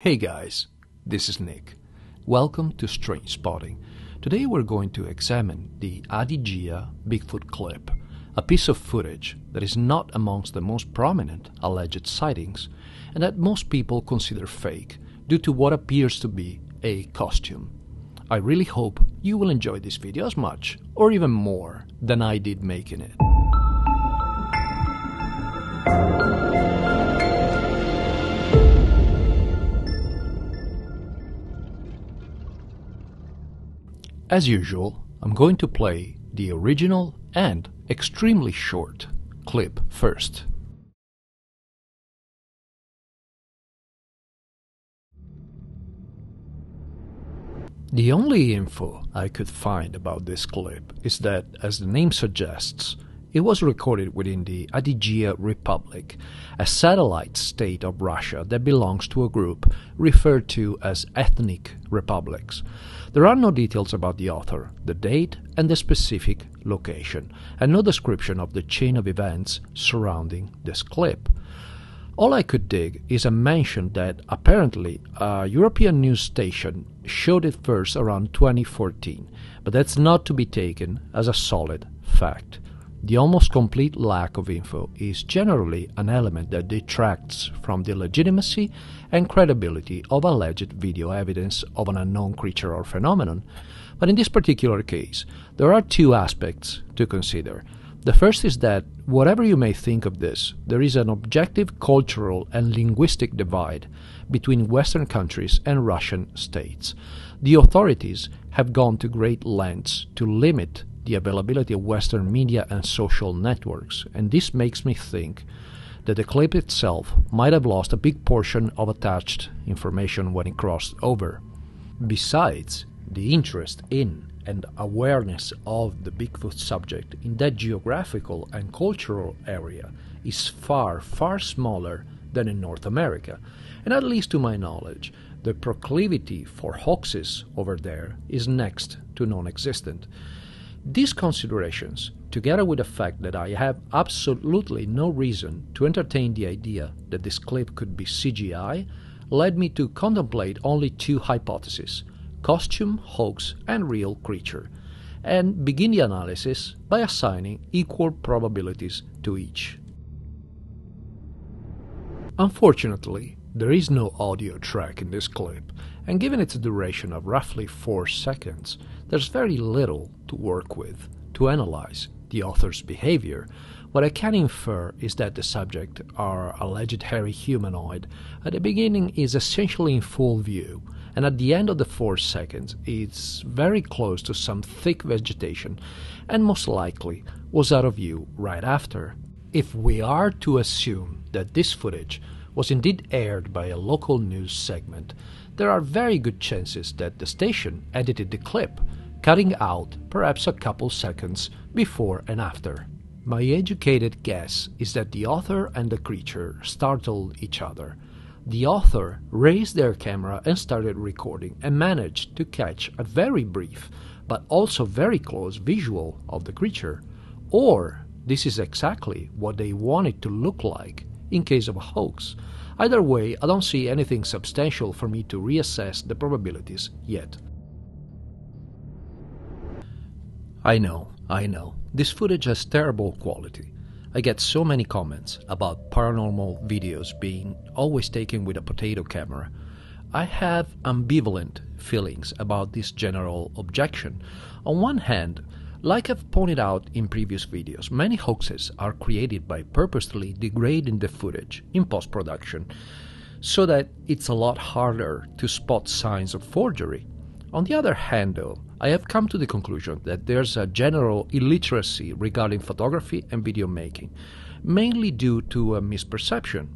Hey guys, this is Nick. Welcome to StrangeSpotting. Today we're going to examine the Adygea Bigfoot clip, a piece of footage that is not amongst the most prominent alleged sightings and that most people consider fake due to what appears to be a costume. I really hope you will enjoy this video as much, or even more, than I did making it. As usual, I'm going to play the original and extremely short clip first. The only info I could find about this clip is that, as the name suggests, it was recorded within the Adygea Republic, a satellite state of Russia that belongs to a group referred to as ethnic republics. There are no details about the author, the date, and the specific location, and no description of the chain of events surrounding this clip. All I could dig is a mention that apparently a European news station showed it first around 2014, but that's not to be taken as a solid fact. The almost complete lack of info is generally an element that detracts from the legitimacy and credibility of alleged video evidence of an unknown creature or phenomenon, but in this particular case, there are two aspects to consider. The first is that, whatever you may think of this, there is an objective cultural and linguistic divide between Western countries and Russian states. The authorities have gone to great lengths to limit the availability of Western media and social networks, and this makes me think that the clip itself might have lost a big portion of attached information when it crossed over. Besides, the interest in and awareness of the Bigfoot subject in that geographical and cultural area is far, far smaller than in North America, and at least to my knowledge, the proclivity for hoaxes over there is next to non-existent. These considerations, together with the fact that I have absolutely no reason to entertain the idea that this clip could be CGI, led me to contemplate only two hypotheses: costume, hoax, and real creature, and begin the analysis by assigning equal probabilities to each. Unfortunately, there is no audio track in this clip, and given its duration of roughly 4 seconds, there's very little to work with to analyze the author's behavior. What I can infer is that the subject, our alleged hairy humanoid, at the beginning is essentially in full view, and at the end of the 4 seconds it's very close to some thick vegetation, and most likely was out of view right after. If we are to assume that this footage was indeed aired by a local news segment, there are very good chances that the station edited the clip, cutting out perhaps a couple seconds before and after. My educated guess is that the author and the creature startled each other. The author raised their camera and started recording and managed to catch a very brief but also very close visual of the creature. Or this is exactly what they wanted to look like in case of a hoax. Either way, I don't see anything substantial for me to reassess the probabilities yet. I know, this footage has terrible quality. I get so many comments about paranormal videos being always taken with a potato camera. I have ambivalent feelings about this general objection. On one hand, like I've pointed out in previous videos, many hoaxes are created by purposely degrading the footage in post-production, so that it's a lot harder to spot signs of forgery. On the other hand, though, I have come to the conclusion that there's a general illiteracy regarding photography and video making, mainly due to a misperception.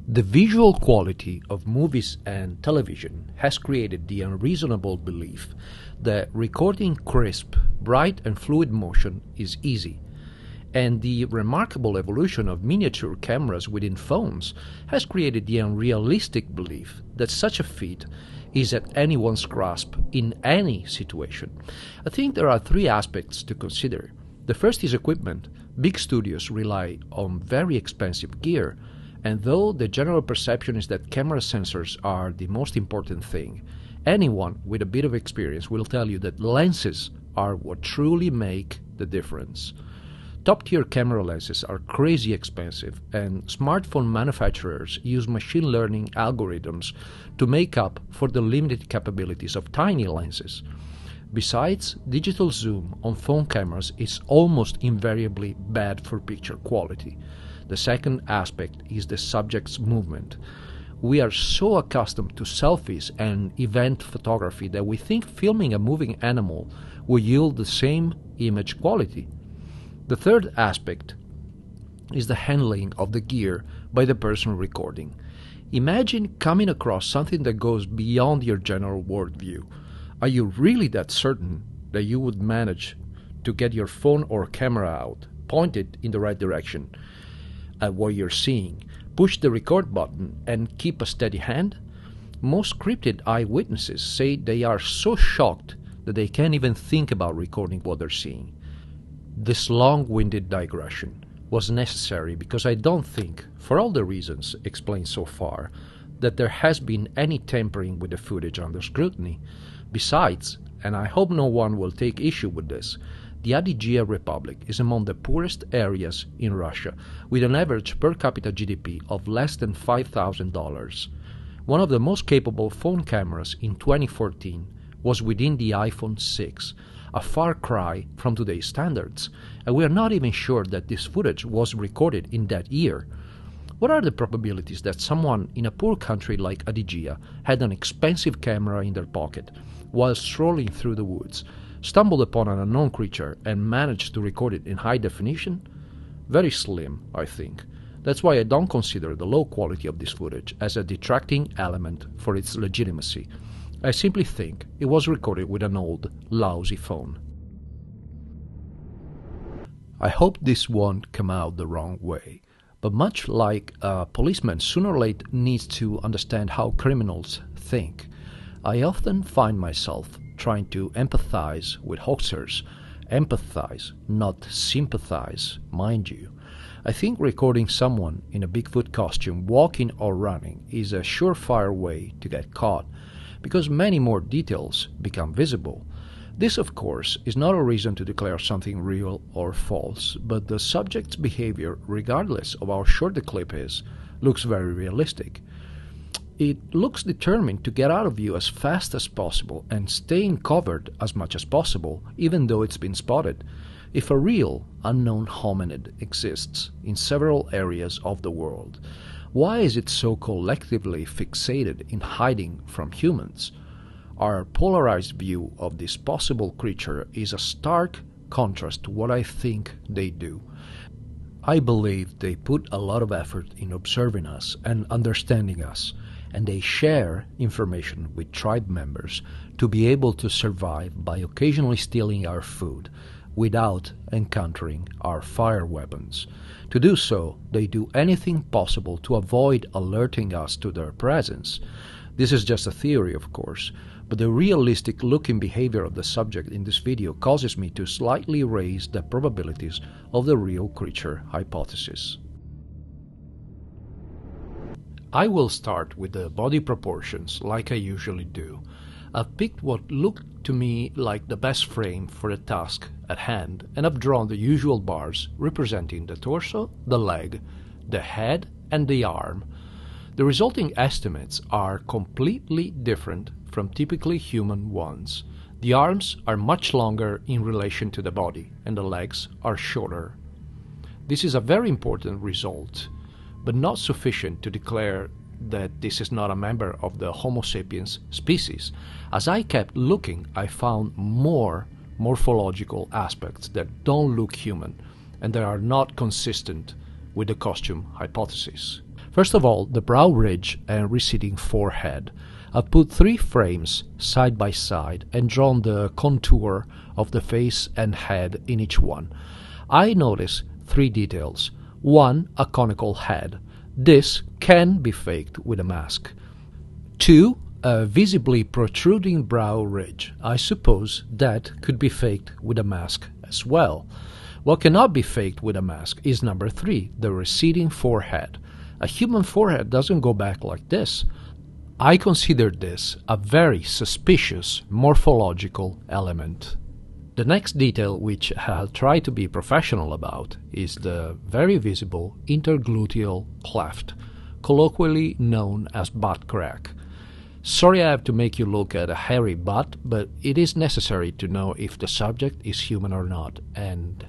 The visual quality of movies and television has created the unreasonable belief that recording crisp, bright and fluid motion is easy, and the remarkable evolution of miniature cameras within phones has created the unrealistic belief that such a feat is at anyone's grasp in any situation. I think there are three aspects to consider. The first is equipment. Big studios rely on very expensive gear, And though the general perception is that camera sensors are the most important thing, anyone with a bit of experience will tell you that lenses are what truly make the difference. Top-tier camera lenses are crazy expensive, and smartphone manufacturers use machine learning algorithms to make up for the limited capabilities of tiny lenses. Besides, digital zoom on phone cameras is almost invariably bad for picture quality. The second aspect is the subject's movement. We are so accustomed to selfies and event photography that we think filming a moving animal will yield the same image quality. The third aspect is the handling of the gear by the person recording. Imagine coming across something that goes beyond your general worldview. Are you really that certain that you would manage to get your phone or camera out, point it in the right direction at what you're seeing, push the record button, and keep a steady hand? Most cryptid eyewitnesses say they are so shocked that they can't even think about recording what they're seeing. This long-winded digression was necessary because I don't think, for all the reasons explained so far, that there has been any tampering with the footage under scrutiny. Besides, and I hope no one will take issue with this, the Adygea Republic is among the poorest areas in Russia, with an average per capita GDP of less than $5,000. One of the most capable phone cameras in 2014 was within the iPhone 6, a far cry from today's standards, and we are not even sure that this footage was recorded in that year. What are the probabilities that someone in a poor country like Adygea had an expensive camera in their pocket while strolling through the woods, stumbled upon an unknown creature, and managed to record it in high definition? Very slim, I think. That's why I don't consider the low quality of this footage as a detracting element for its legitimacy. I simply think it was recorded with an old, lousy phone. I hope this won't come out the wrong way, but much like a policeman sooner or later needs to understand how criminals think, I often find myself trying to empathize with hoaxers. Empathize, not sympathize, mind you. I think recording someone in a Bigfoot costume walking or running is a surefire way to get caught, because many more details become visible. This, of course, is not a reason to declare something real or false, but the subject's behavior, regardless of how short the clip is, looks very realistic. It looks determined to get out of view as fast as possible and stay in covered as much as possible, even though it's been spotted. If a real, unknown hominid exists in several areas of the world, why is it so collectively fixated in hiding from humans? Our polarized view of this possible creature is a stark contrast to what I think they do. I believe they put a lot of effort in observing us and understanding us, and they share information with tribe members to be able to survive by occasionally stealing our food without encountering our fire weapons. To do so, they do anything possible to avoid alerting us to their presence. This is just a theory, of course, but the realistic-looking behavior of the subject in this video causes me to slightly raise the probabilities of the real creature hypothesis. I will start with the body proportions, like I usually do. I've picked what looked to me like the best frame for the task at hand, and I've drawn the usual bars representing the torso, the leg, the head, and the arm. The resulting estimates are completely different from typically human ones. The arms are much longer in relation to the body, and the legs are shorter. This is a very important result, but not sufficient to declare that this is not a member of the Homo sapiens species. As I kept looking, I found more morphological aspects that don't look human and that are not consistent with the costume hypothesis. First of all, the brow ridge and receding forehead. I've put 3 frames side by side and drawn the contour of the face and head in each one. I notice 3 details. 1, a conical head. This can be faked with a mask. 2, a visibly protruding brow ridge. I suppose that could be faked with a mask as well. What cannot be faked with a mask is number 3, the receding forehead. A human forehead doesn't go back like this. I consider this a very suspicious morphological element. The next detail which I'll try to be professional about is the very visible intergluteal cleft, colloquially known as butt crack. Sorry I have to make you look at a hairy butt, but it is necessary to know if the subject is human or not, and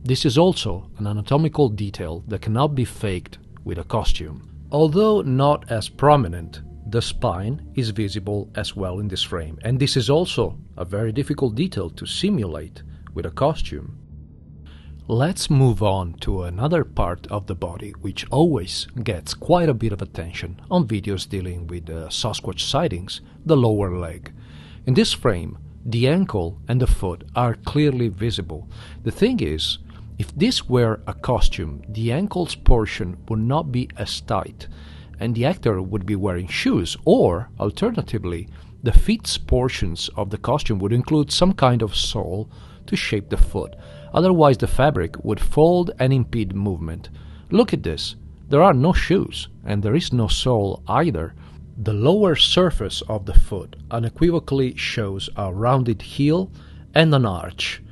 this is also an anatomical detail that cannot be faked with a costume. Although not as prominent, the spine is visible as well in this frame, and this is also a very difficult detail to simulate with a costume. Let's move on to another part of the body which always gets quite a bit of attention on videos dealing with Sasquatch sightings, the lower leg. In this frame, the ankle and the foot are clearly visible. The thing is, if this were a costume, the ankle's portion would not be as tight, and the actor would be wearing shoes, or, alternatively, the feet's portions of the costume would include some kind of sole to shape the foot. Otherwise the fabric would fold and impede movement. Look at this. There are no shoes, and there is no sole either. The lower surface of the foot unequivocally shows a rounded heel and an arch.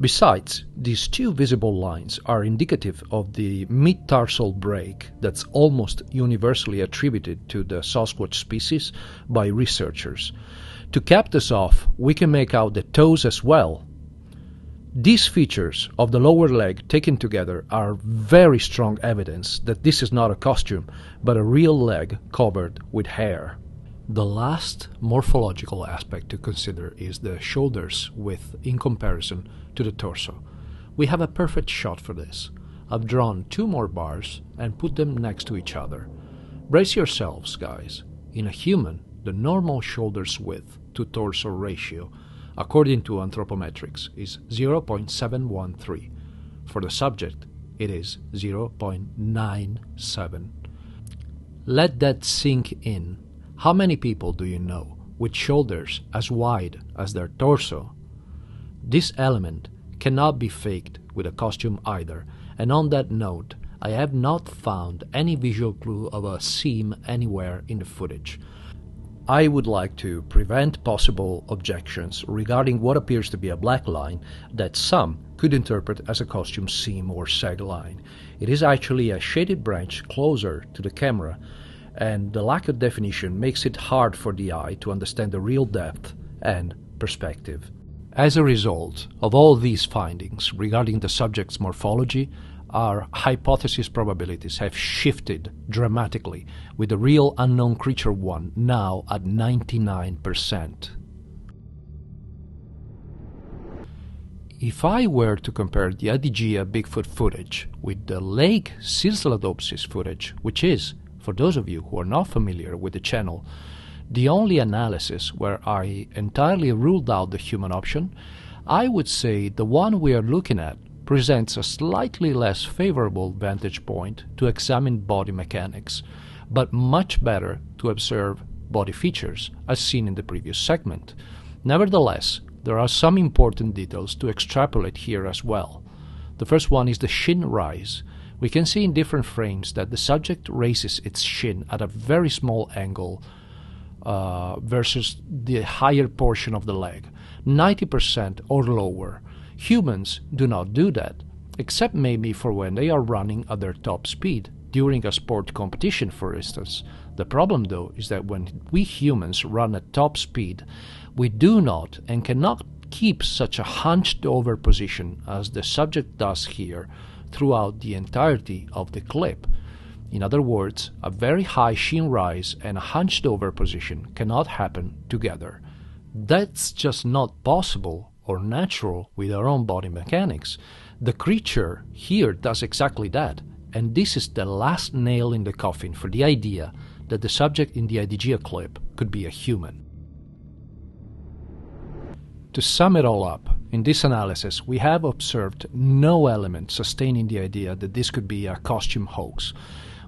Besides, these two visible lines are indicative of the mid-tarsal break that's almost universally attributed to the Sasquatch species by researchers. To cap this off, we can make out the toes as well. These features of the lower leg taken together are very strong evidence that this is not a costume, but a real leg covered with hair. The last morphological aspect to consider is the shoulders width in comparison to the torso. We have a perfect shot for this. I've drawn two more bars and put them next to each other. Brace yourselves, guys. In a human, the normal shoulders width to torso ratio, according to anthropometrics, is 0.713. For the subject, it is 0.97. Let that sink in. How many people do you know with shoulders as wide as their torso? This element cannot be faked with a costume either, and on that note, I have not found any visual clue of a seam anywhere in the footage. I would like to prevent possible objections regarding what appears to be a black line that some could interpret as a costume seam or sag line. It is actually a shaded branch closer to the camera, and the lack of definition makes it hard for the eye to understand the real depth and perspective. As a result of all these findings regarding the subject's morphology, our hypothesis probabilities have shifted dramatically, with the real unknown creature one now at 99%. If I were to compare the Adygea Bigfoot footage with the Lake Silsiladopsis footage, which is, for those of you who are not familiar with the channel, the only analysis where I entirely ruled out the human option, I would say the one we are looking at presents a slightly less favorable vantage point to examine body mechanics, but much better to observe body features, as seen in the previous segment. Nevertheless, there are some important details to extrapolate here as well. The first one is the shin rise. We can see in different frames that the subject raises its shin at a very small angle versus the higher portion of the leg, 90% or lower. Humans do not do that, except maybe for when they are running at their top speed, during a sport competition for instance. The problem though is that when we humans run at top speed, we do not and cannot keep such a hunched over position as the subject does here throughout the entirety of the clip. In other words, a very high shin rise and a hunched over position cannot happen together. That's just not possible or natural with our own body mechanics. The creature here does exactly that, and this is the last nail in the coffin for the idea that the subject in the Adygea clip could be a human. To sum it all up, in this analysis we have observed no element sustaining the idea that this could be a costume hoax.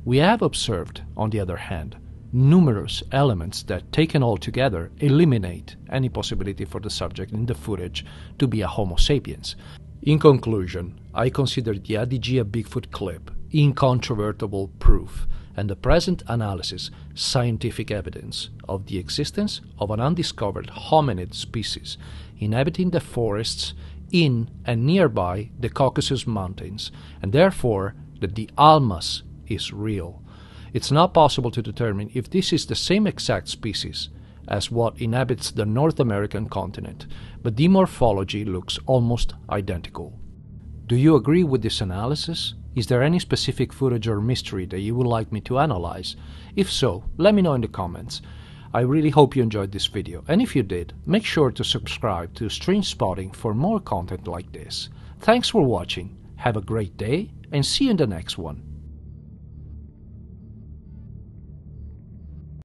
We have observed, on the other hand, numerous elements that, taken all together, eliminate any possibility for the subject in the footage to be a Homo sapiens. In conclusion, I consider the Adygea Bigfoot clip incontrovertible proof, and the present analysis scientific evidence of the existence of an undiscovered hominid species inhabiting the forests in and nearby the Caucasus Mountains, and therefore that the Almas is real. It's not possible to determine if this is the same exact species as what inhabits the North American continent, but the morphology looks almost identical. Do you agree with this analysis? Is there any specific footage or mystery that you would like me to analyze? If so, let me know in the comments. I really hope you enjoyed this video, and if you did, make sure to subscribe to StrangeSpotting for more content like this. Thanks for watching, have a great day, and see you in the next one.